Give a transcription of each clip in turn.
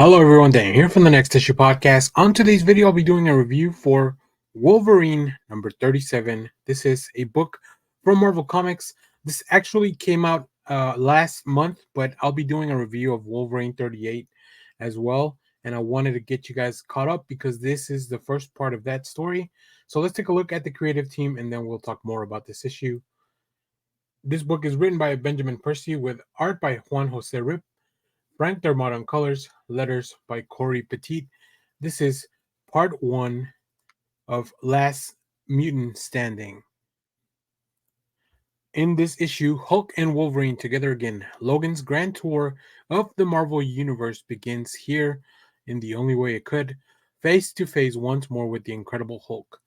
Hello everyone, Dan here from the Next Issue Podcast. On today's video, I'll be doing a review for Wolverine number 37. This is a book from Marvel Comics. This actually came out last month, but I'll be doing a review of Wolverine 38 as well. And I wanted to get you guys caught up because this is the first part of that story. So let's take a look at the creative team and then we'll talk more about this issue. This book is written by Benjamin Percy with art by Juan Jose Rip, Frank Dermott on colors, letters by Cory Petit. This is part 1 of Last Mutant Standing. In this issue, Hulk and Wolverine together again. Logan's grand tour of the Marvel Universe begins here in the only way it could, face to face once more with the Incredible Hulk.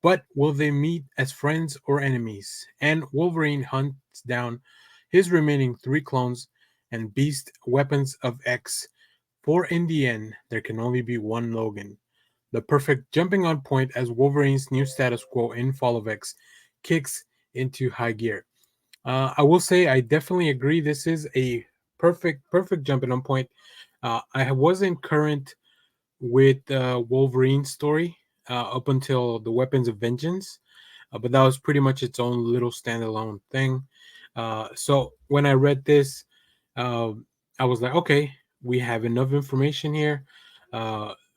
But will they meet as friends or enemies? And Wolverine hunts down his remaining 3 clones and beast weapons of X. For in the end, there can only be one Logan. The perfect jumping on point as Wolverine's new status quo in Fall of X kicks into high gear. I will say I definitely agree. This is a perfect jumping on point. I wasn't current with Wolverine's story up until the Weapons of Vengeance, but that was pretty much its own little standalone thing. So when I read this, uh, I was like, okay, we have enough information here.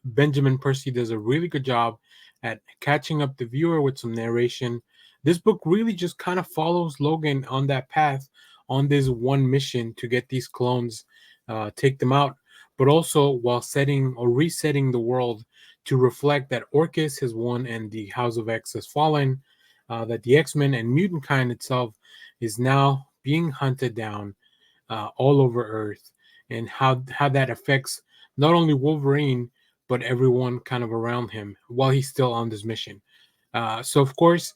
Benjamin Percy does a really good job at catching up the viewer with some narration. This book really just kind of follows Logan on that path, on this one mission to get these clones, take them out, but also while setting or resetting the world to reflect that Orchis has won and the House of X has fallen, that the X-Men and mutant kind itself is now being hunted down all over Earth, and how that affects not only Wolverine but everyone kind of around him while he's still on this mission. So of course,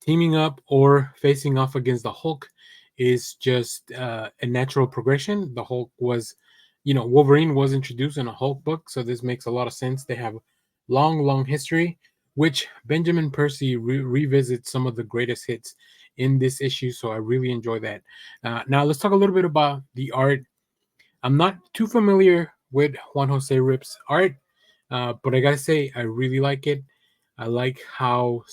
teaming up or facing off against the Hulk is just a natural progression. The Hulk was, Wolverine was introduced in a Hulk book, so this makes a lot of sense. They have long history, which Benjamin Percy revisits some of the greatest hits in this issue, so I really enjoy that. Now let's talk a little bit about the art. I'm not too familiar with Juan Jose Rip's art, but I gotta say I really like it. I like how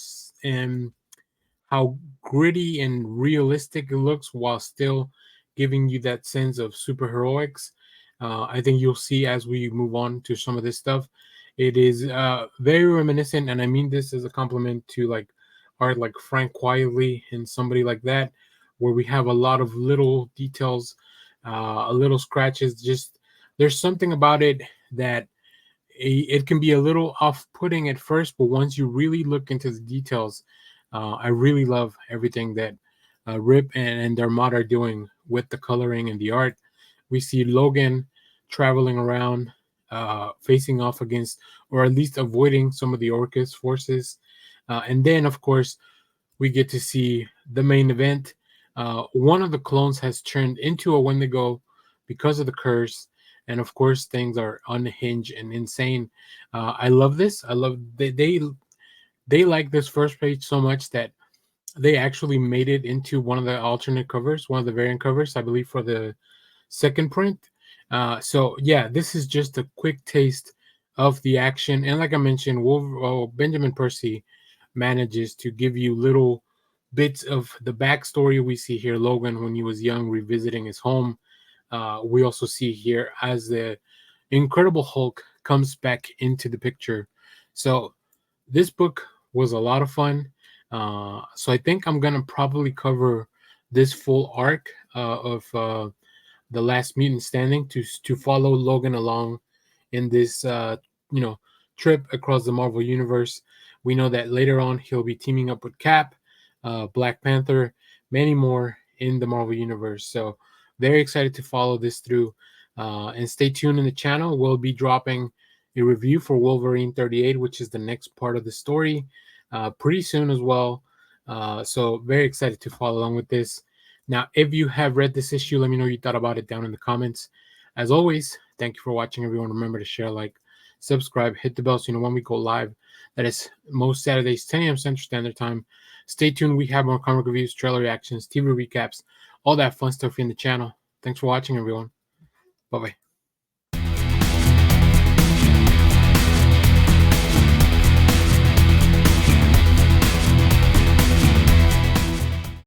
gritty and realistic it looks while still giving you that sense of superheroics. I think you'll see as we move on to some of this stuff. It is very reminiscent, and I mean this as a compliment to like art like Frank Quietly and somebody like that, where we have a lot of little details, a little scratches. Just there's something about it that it can be a little off-putting at first, but once you really look into the details, I really love everything that Rip and Dermott are doing with the coloring and the art. We see Logan traveling around, facing off against, or at least avoiding some of the Orchis forces. And then, of course, we get to see the main event. One of the clones has turned into a Wendigo because of the curse. And of course, things are unhinged and insane. I love this. I love they like this first page so much that they actually made it into one of the alternate covers, one of the variant covers, I believe, for the second print. So yeah, this is just a quick taste of the action. And like I mentioned, Benjamin Percy manages to give you little bits of the backstory. We see here Logan when he was young, revisiting his home. We also see here as the Incredible Hulk comes back into the picture. So this book was a lot of fun. So I think I'm gonna probably cover this full arc of the Last Mutant Standing to follow Logan along in this trip across the Marvel universe. We know that later on he'll be teaming up with Cap, Black Panther, many more in the Marvel universe. So very excited to follow this through. And stay tuned in the channel. We'll be dropping a review for Wolverine 38, which is the next part of the story, pretty soon as well. So very excited to follow along with this. Now, if you have read this issue, let me know what you thought about it down in the comments. As always, thank you for watching, everyone. Remember to share, like, subscribe, hit the bell so you know when we go live. That is most Saturdays, 10 a.m. Central Standard Time. Stay tuned. We have more comic reviews, trailer reactions, TV recaps, all that fun stuff in the channel. Thanks for watching, everyone. Bye-bye.